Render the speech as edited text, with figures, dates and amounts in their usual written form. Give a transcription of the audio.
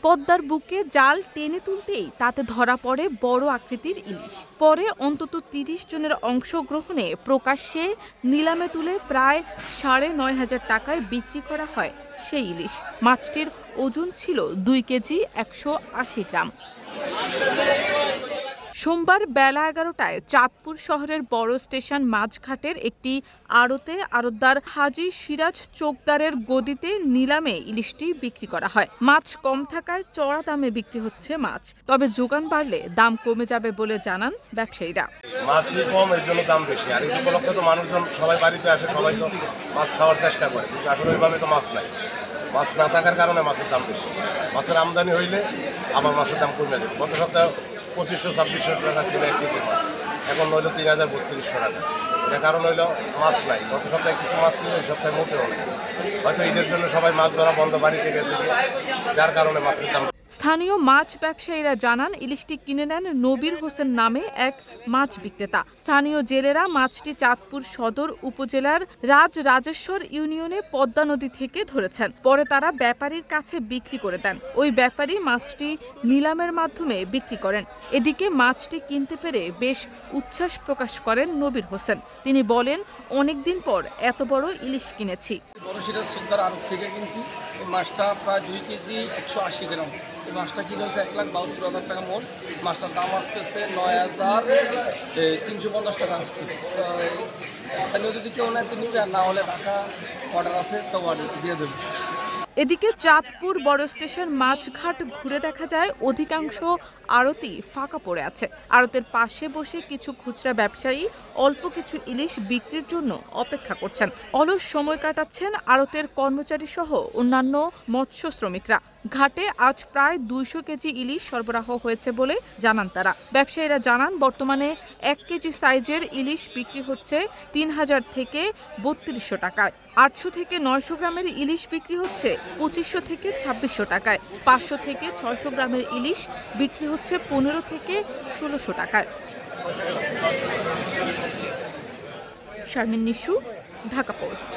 পদ্মার বুকে জাল টেনে তুলতেই তাতে ধরা পড়ে বড় আকৃতির ইলিশ। পরে অন্তত ৩০ জনের অংশগ্রহণে প্রকাশ্যে নিলামে তুলে প্রায় ৯,৫০০ টাকায় বিক্রি করা হয় সেই ইলিশ। মাছটির ওজন ছিল ২ কেজি ১৮০ গ্রাম। সোমবার বেলা ১১টায় চাঁদপুর শহরের বড় স্টেশন মাছঘাটের একটি আড়তে আড়তদার হাজী সিরাজ চোকদারের গদিতে নিলামে ইলিশটি বিক্রি করা হয়। মাছ কম থাকায় চড়া দামে বিক্রি হচ্ছে মাছ। তবে যোগান বাড়লে দাম কমে যাবে বলে জানান ব্যবসায়ীরা। মাছই কম, এর জন্য দাম বেশি। আর এই উপলক্ষে তো মানুষজন সবাই বাড়িতে আসে, সবাই তো মাছ খাওয়ার চেষ্টা করে, কিন্তু আসলে ওইভাবে তো মাছ নাই। মাছ না থাকার কারণে মাছের দাম বেশি। মাছের আমদানি হইলে আবার মাছের দাম কমে যাবে। গত সপ্তাহে ২৫০০-২৬০০ টাকা ছিল ১ কেজি মাছ, এখন হইল ৩,০৩২ টাকা। এটা কারণ হইল মাছ নাই। গত সপ্তাহে কিছু মাছ ছিল, এই সপ্তাহে মোটেও নেই। হয়তো ঈদের জন্য সবাই মাছ ধরা বন্ধ, বাড়িতে গেছে, যার কারণে মাছের দাম। স্থানীয় মাছ ব্যবসায়ীরা জানান ইলিশটি কিনে নেন নবীর হোসেন নামে এক মাছ বিক্রেতা। স্থানীয় জেলেরা মাছটি চাঁদপুর সদর উপজেলার রাজরাজেশ্বর ইউনিয়নে পদ্মা নদী থেকে ধরেছেন। পরে তারা ব্যাপারীর কাছে বিক্রি করে দেন। ওই ব্যাপারী মাছটি নিলামের মাধ্যমে বিক্রি করেন। এদিকে মাছটি কিনতে পেরে বেশ উচ্ছ্বাস প্রকাশ করেন নবীর হোসেন। তিনি বলেন, অনেকদিন পর এত বড় ইলিশ কিনেছি। বড় সিরাজ চোকদার আড়ত থেকে কিনছি। এই মাছটা প্রায় ২ কেজি ১৮০ গ্রাম। এই মাছটা কিনে হচ্ছে ১,৭২,০০০ টাকা মোট। মাছটার দাম আসতেছে ৯,৩৫০ টাকা আসতেছে। তো স্থানীয় যদি কেউ নেয় তো নিবে, আর না হলে টাকা অর্ডার আছে তো অর্ডার দিয়ে দেবে। এদিকে চাঁদপুর বড় স্টেশন মাছঘাট ঘুরে দেখা যায় অধিকাংশ আড়তই ফাঁকা পড়ে আছে। আড়তের পাশে বসে কিছু খুচরা ব্যবসায়ী অল্প কিছু ইলিশ বিক্রির জন্য অপেক্ষা করছেন। অলস সময় কাটাচ্ছেন আড়তের কর্মচারী সহ অন্যান্য মৎস্য শ্রমিকরা। ঘাটে আজ প্রায় ২০০ কেজি ইলিশ সরবরাহ হয়েছে বলে জানান তারা। ব্যবসায়ীরা জানান, বর্তমানে ১ কেজি সাইজের ইলিশ বিক্রি হচ্ছে ৩,০০০ থেকে ৩২০০ টাকায়। ৮০০ থেকে ৯০০ গ্রামের ইলিশ বিক্রি হচ্ছে ২৫০০ থেকে ২৬০০ টাকায়। ৫০০ থেকে ৬০০ গ্রামের ইলিশ বিক্রি হচ্ছে ১৫ থেকে ১৬০০ টাকায়। শারমিন নিশু, ঢাকা পোস্ট।